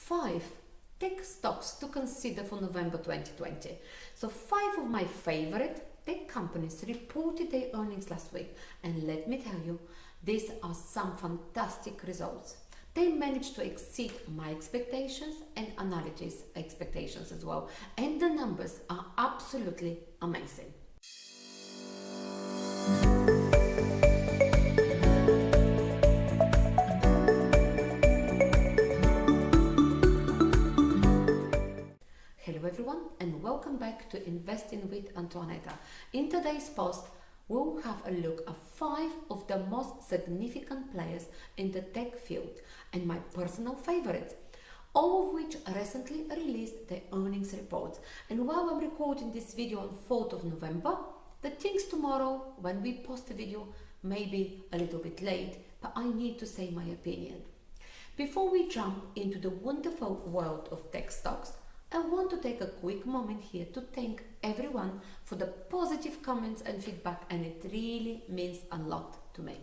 5 tech stocks to consider for November 2020. So 5 of my favorite tech companies reported their earnings last week, and let me tell you, these are some fantastic results. They managed to exceed my expectations and analysts' expectations as well, and the numbers are absolutely amazing. Hello everyone, and welcome back to Investing with Antoinetta. In today's post, we'll have a look at 5 of the most significant players in the tech field and my personal favorites, all of which recently released their earnings reports. And while I'm recording this video on 4th of November, the things tomorrow when we post the video may be a little bit late, but I need to say my opinion. Before we jump into the wonderful world of tech stocks, I want to take a quick moment here to thank everyone for the positive comments and feedback, and it really means a lot to me.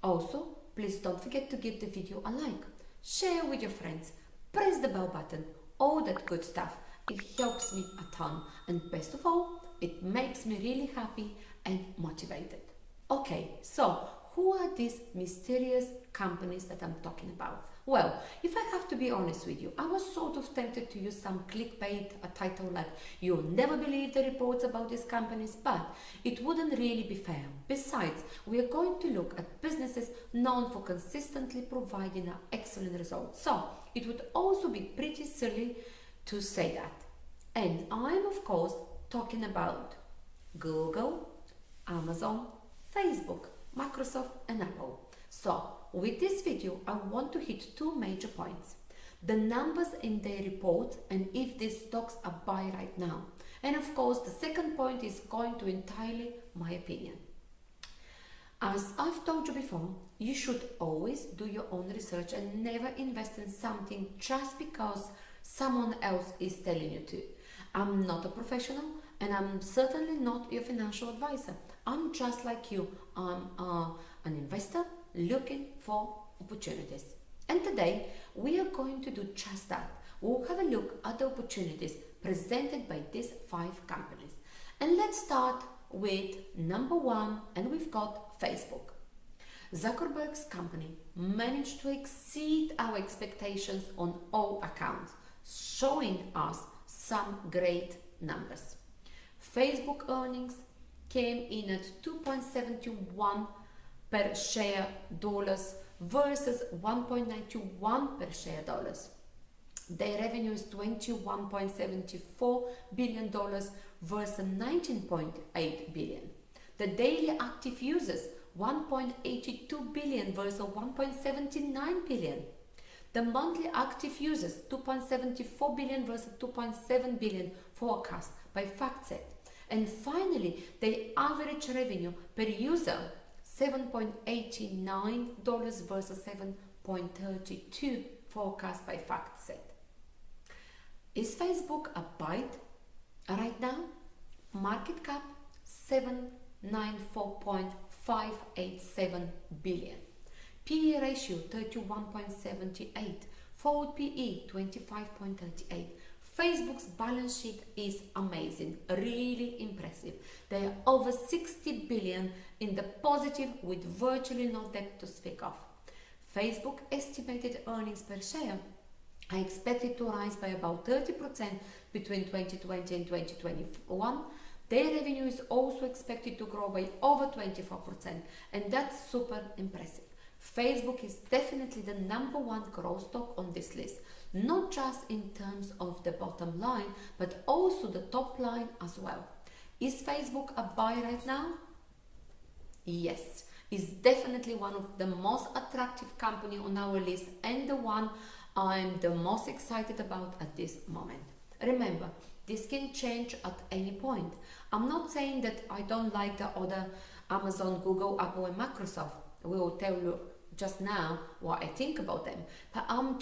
Also, please don't forget to give the video a like, share with your friends, press the bell button, all that good stuff. It helps me a ton, and best of all, it makes me really happy and motivated. Okay, so who are these mysterious companies that I'm talking about? Well, if I have to be honest with you, I was sort of tempted to use some clickbait, a title like "You'll never believe the reports about these companies," but it wouldn't really be fair. Besides, we are going to look at businesses known for consistently providing excellent results. So it would also be pretty silly to say that. And I'm of course talking about Google, Amazon, Facebook, Microsoft and Apple. So with this video, I want to hit 2 major points: the numbers in their report and if these stocks are buy right now. And of course, the second point is going to entirely my opinion. As I've told you before, you should always do your own research and never invest in something just because someone else is telling you to. I'm not a professional and I'm certainly not your financial advisor. I'm just like you. I'm an investor looking for opportunities. And today we are going to do just that. We'll have a look at the opportunities presented by these 5 companies. And let's start with number 1, and we've got Facebook. Zuckerberg's company managed to exceed our expectations on all accounts, showing us some great numbers. Facebook earnings came in at 2.71 per share dollars versus 1.91 per share dollars. Their revenue is $21.74 billion versus 19.8 billion. The daily active users 1.82 billion versus 1.79 billion. The monthly active users 2.74 billion versus 2.7 billion forecast by FactSet. And finally, the average revenue per user $7.89 versus $7.32 forecast by FactSet. Is Facebook a buy right now? Market cap $794.587 billion. PE ratio 31.78. Forward PE 25.38. Facebook's balance sheet is amazing, really impressive. They are over 60 billion in the positive with virtually no debt to speak of. Facebook estimated earnings per share are expected to rise by about 30% between 2020 and 2021. Their revenue is also expected to grow by over 24%, and that's super impressive. Facebook is definitely the number 1 growth stock on this list, not just in terms of the bottom line, but also the top line as well. Is Facebook a buy right now? Yes, it's definitely one of the most attractive company on our list and the one I'm the most excited about at this moment. Remember, this can change at any point. I'm not saying that I don't like the other Amazon, Google, Apple and Microsoft. We will tell you just now what I think about them, but I'm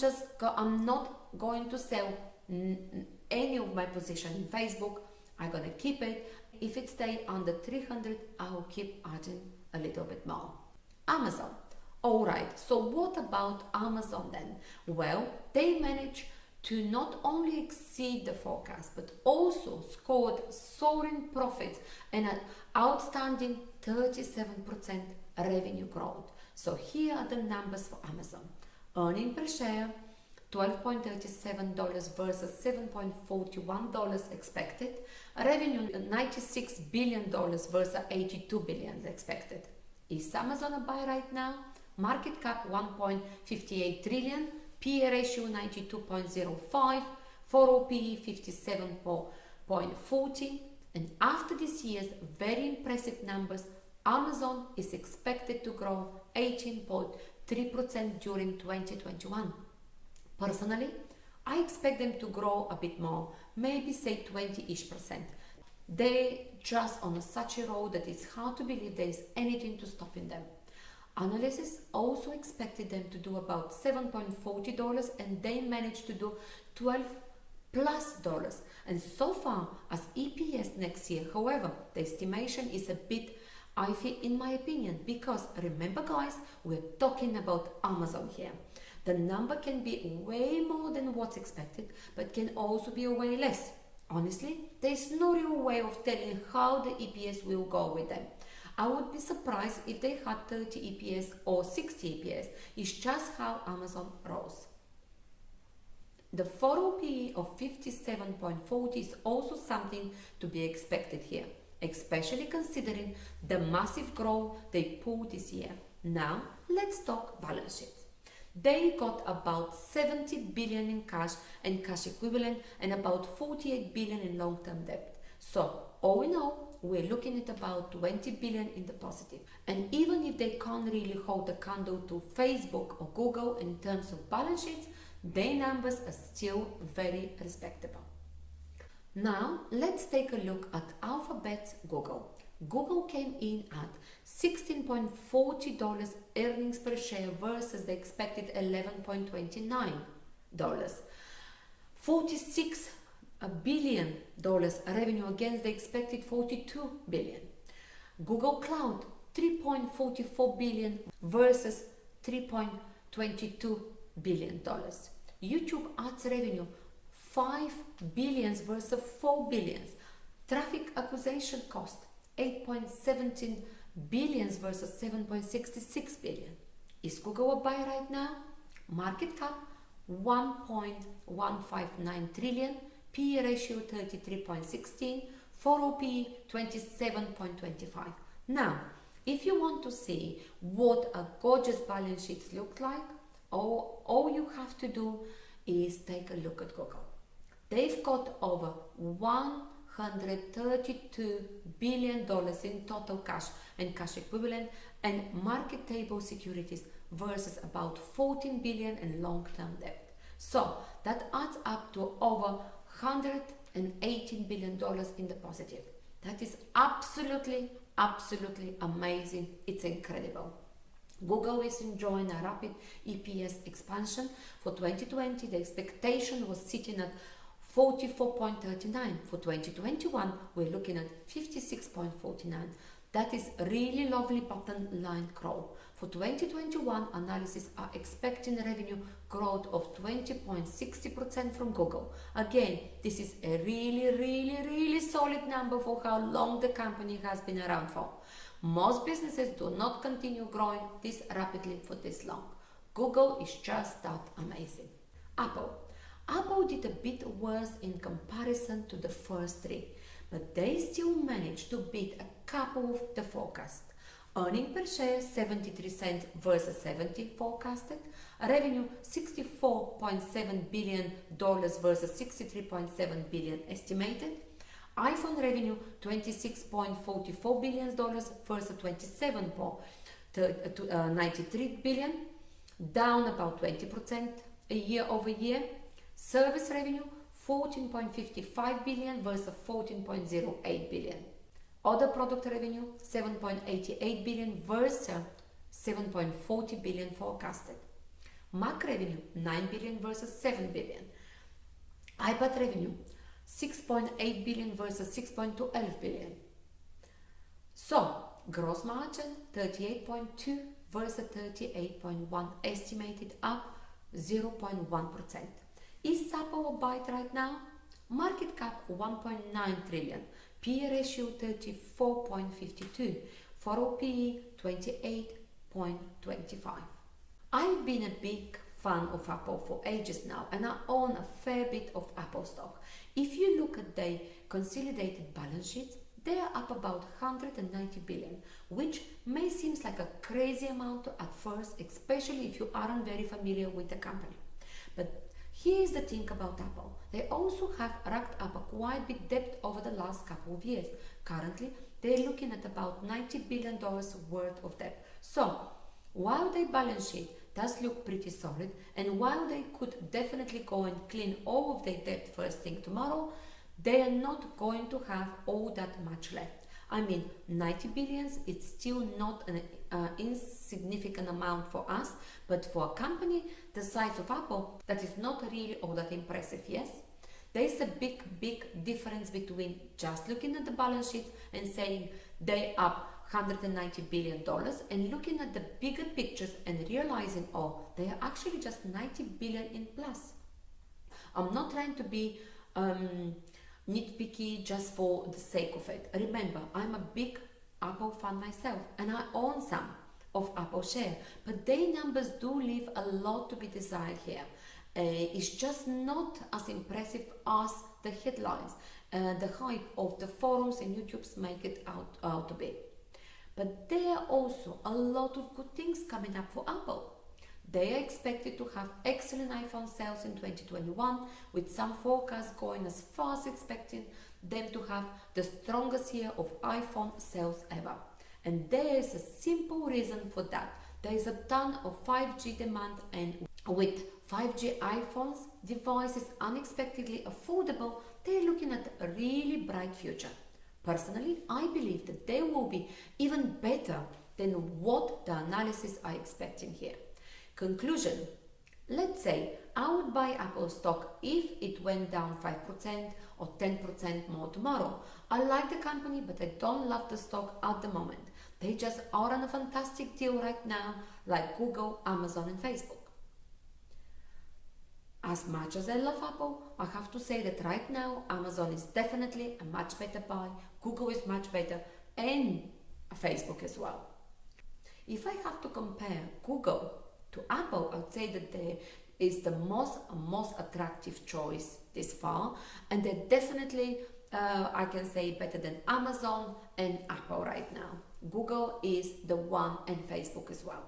not going to sell any of my position in Facebook. I'm gonna keep it. If it stays under 300, I will keep adding a little bit more. Amazon. Alright, so what about Amazon then? Well, they managed to not only exceed the forecast but also scored soaring profits and an outstanding 37% revenue growth. So here are the numbers for Amazon. Earning per share $12.37 versus $7.41 expected. Revenue $96 billion versus $82 billion expected. Is Amazon a buy right now? Market cap 1.58 trillion, PE ratio 92.05, 4 PE 57.40, and after this year's very impressive numbers, Amazon is expected to grow 18.3% during 2021. Personally, I expect them to grow a bit more, maybe say 20-ish%. They're just on such a road that it's hard to believe there is anything to stopping them. Analysts also expected them to do about $7.40 and they managed to do $12+. And so far as EPS next year, however, the estimation is a bit iffy in my opinion, because remember guys, we're talking about Amazon here. The number can be way more than what's expected, but can also be way less. Honestly, there is no real way of telling how the EPS will go with them. I would be surprised if they had 30 EPS or 60 EPS. It's just how Amazon rose. The 4 PE of 57.40 is also something to be expected here, especially considering the massive growth they pulled this year. Now, let's talk balance sheet. They got about 70 billion in cash and cash equivalent and about 48 billion in long-term debt. So, all in all, we're looking at about 20 billion in the positive. And even if they can't really hold a candle to Facebook or Google in terms of balance sheets, their numbers are still very respectable. Now, let's take a look at Alphabet's Google. Google came in at $16.40 earnings per share versus the expected $11.29. $46 billion revenue against the expected $42 billion. Google Cloud $3.44 billion versus $3.22 billion. YouTube ads revenue $5 billion versus $4 billion. Traffic acquisition cost $8.17 billion versus $7.66 billion. Is Google a buy right now? Market cap $1.159 trillion, PE ratio 33.16, 4 PE 27.25. Now, if you want to see what a gorgeous balance sheet looks like, all you have to do is take a look at Google. They've got over $132 billion in total cash and cash equivalent and market-table securities versus about $14 billion in long-term debt. So that adds up to over $118 billion in the positive. That is absolutely amazing. It's incredible. Google is enjoying a rapid EPS expansion. For 2020, the expectation was sitting at 44.39. For 2021, we're looking at 56.49. That is really lovely bottom line growth. For 2021, analysts are expecting revenue growth of 20.60% from Google. Again, this is a really solid number for how long the company has been around for. Most businesses do not continue growing this rapidly for this long. Google is just that amazing. Apple did a bit worse in comparison to the first three, but they still managed to beat a couple of the forecasts. Earnings per share 73 cents versus 70 forecasted. Revenue $64.7 billion versus $63.7 billion estimated. iPhone revenue $26.44 billion versus $27.93 billion, down about 20% year over year. Service revenue $14.55 billion versus $14.08 billion. Other product revenue $7.88 billion versus $7.40 billion forecasted. Mac revenue $9 billion versus $7 billion. iPad revenue $6.8 billion versus $6.12 billion. So, gross margin 38.2 versus 38.1, estimated up 0.1%. Is Apple a buy right now? Market cap 1.9 trillion, PE ratio 34.52, 4 PE 28.25. I've been a big fan of Apple for ages now, and I own a fair bit of Apple stock. If you look at their consolidated balance sheets, they are up about 190 billion, which may seem like a crazy amount at first, especially if you aren't very familiar with the company. But here's the thing about Apple. They also have racked up a quite big debt over the last couple of years. Currently, they're looking at about $90 billion worth of debt. So, while their balance sheet does look pretty solid, and while they could definitely go and clean all of their debt first thing tomorrow, they are not going to have all that much left. I mean, 90 billions, it's still not an insignificant amount for us, but for a company the size of Apple, that is not really all that impressive, yes? There is a big difference between just looking at the balance sheet and saying they're up $190 billion and looking at the bigger pictures and realizing, oh, they are actually just 90 billion in plus. I'm not trying to be nitpicky just for the sake of it. Remember, I'm a big Apple fan myself and I own some of Apple share, but their numbers do leave a lot to be desired here. It's just not as impressive as the headlines, the hype of the forums and YouTubes make it out to be. But there are also a lot of good things coming up for Apple. They are expected to have excellent iPhone sales in 2021, with some forecasts going as far as expecting them to have the strongest year of iPhone sales ever. And there is a simple reason for that. There is a ton of 5G demand, and with 5G iPhones devices unexpectedly affordable, they're looking at a really bright future. Personally, I believe that they will be even better than what the analysis are expecting here. Conclusion. Let's say I would buy Apple stock if it went down 5% or 10% more tomorrow. I like the company, but I don't love the stock at the moment. They just are on a fantastic deal right now, like Google, Amazon and Facebook. As much as I love Apple, I have to say that right now Amazon is definitely a much better buy, Google is much better, and Facebook as well. If I have to compare Google to Apple, I would say that there is the most attractive choice this far, and they're definitely, I can say, better than Amazon and Apple right now. Google is the one, and Facebook as well.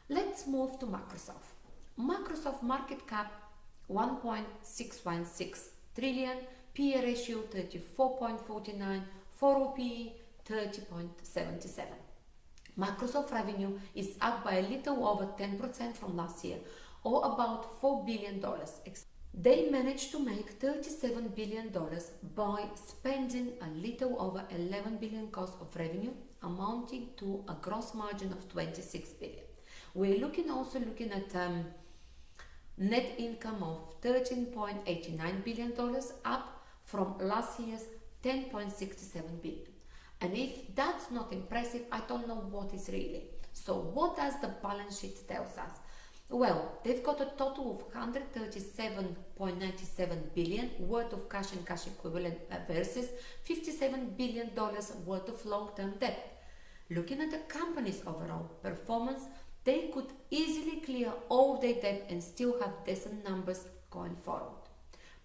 Let's move to Microsoft. Microsoft market cap 1.616 trillion, PE ratio 34.49, 4 PE 30.77. Microsoft revenue is up by a little over 10% from last year, or about $4 billion. They managed to make $37 billion by spending a little over 11 billion cost of revenue, amounting to a gross margin of 26 billion. We're also looking at net income of $13.89 billion, up from last year's $10.67 billion. And if that's not impressive, I don't know what is really. So what does the balance sheet tell us? Well, they've got a total of $137.97 billion worth of cash and cash equivalent versus $57 billion worth of long-term debt. Looking at the company's overall performance, they could easily clear all their debt and still have decent numbers going forward.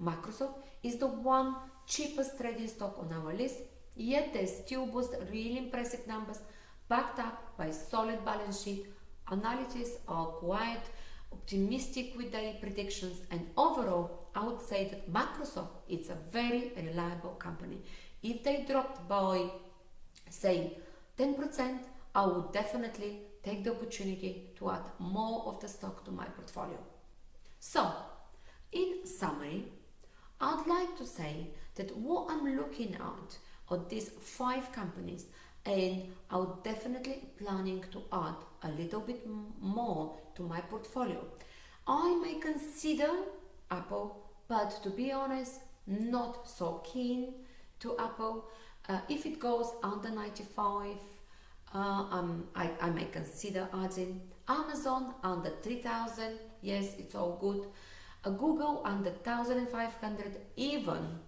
Microsoft is the one cheapest trading stock on our list, yet they still boast really impressive numbers backed up by solid balance sheet. Analysts are quite optimistic with their predictions, and overall I would say that Microsoft is a very reliable company. If they dropped by say 10%, I would definitely take the opportunity to add more of the stock to my portfolio. So, in summary, I'd like to say that what I'm looking at are these 5 companies, and I'm definitely planning to add a little bit more to my portfolio. I may consider Apple, but to be honest, not so keen to Apple. If it goes under 95, I may consider adding Amazon under 3,000. Yes, it's all good. A Google under 1,500 even.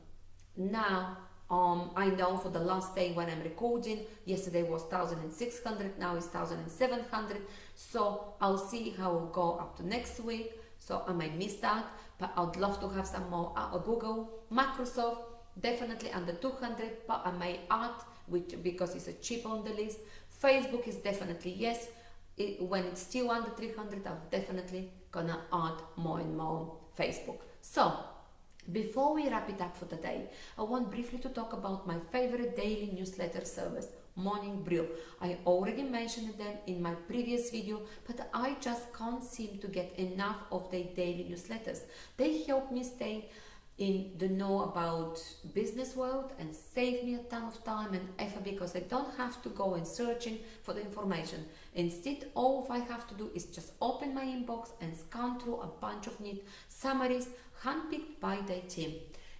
Now, I know for the last day when I'm recording, yesterday was 1,600, now it's 1,700. So I'll see how it'll go up to next week. So I might miss that, but I'd love to have some more. Google, Microsoft, definitely under 200, but I may add, because it's a cheap on the list. Facebook is definitely yes. When it's still under 300, I'm definitely gonna add more and more Facebook. So before we wrap it up for the day, I want briefly to talk about my favorite daily newsletter service, Morning Brew. I already mentioned them in my previous video, but I just can't seem to get enough of their daily newsletters. They help me stay in the know about business world and save me a ton of time and effort, because I don't have to go and searching for the information. Instead, all I have to do is just open my inbox and scan through a bunch of neat summaries handpicked by their team.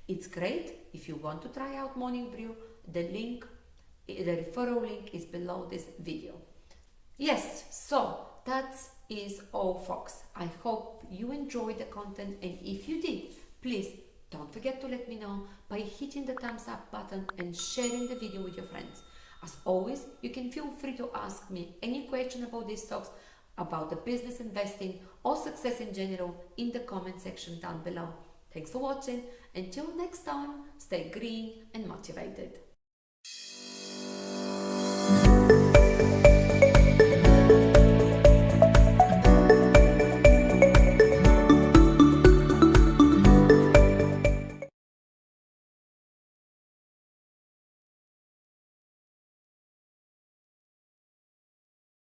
It's great. If you want to try out Morning Brew, the referral link is below this video. Yes, so that is all, folks. I hope you enjoyed the content, and if you did, please don't forget to let me know by hitting the thumbs up button and sharing the video with your friends. As always, you can feel free to ask me any question about these stocks, about the business investing or success in general in the comment section down below. Thanks for watching. Until next time, stay green and motivated.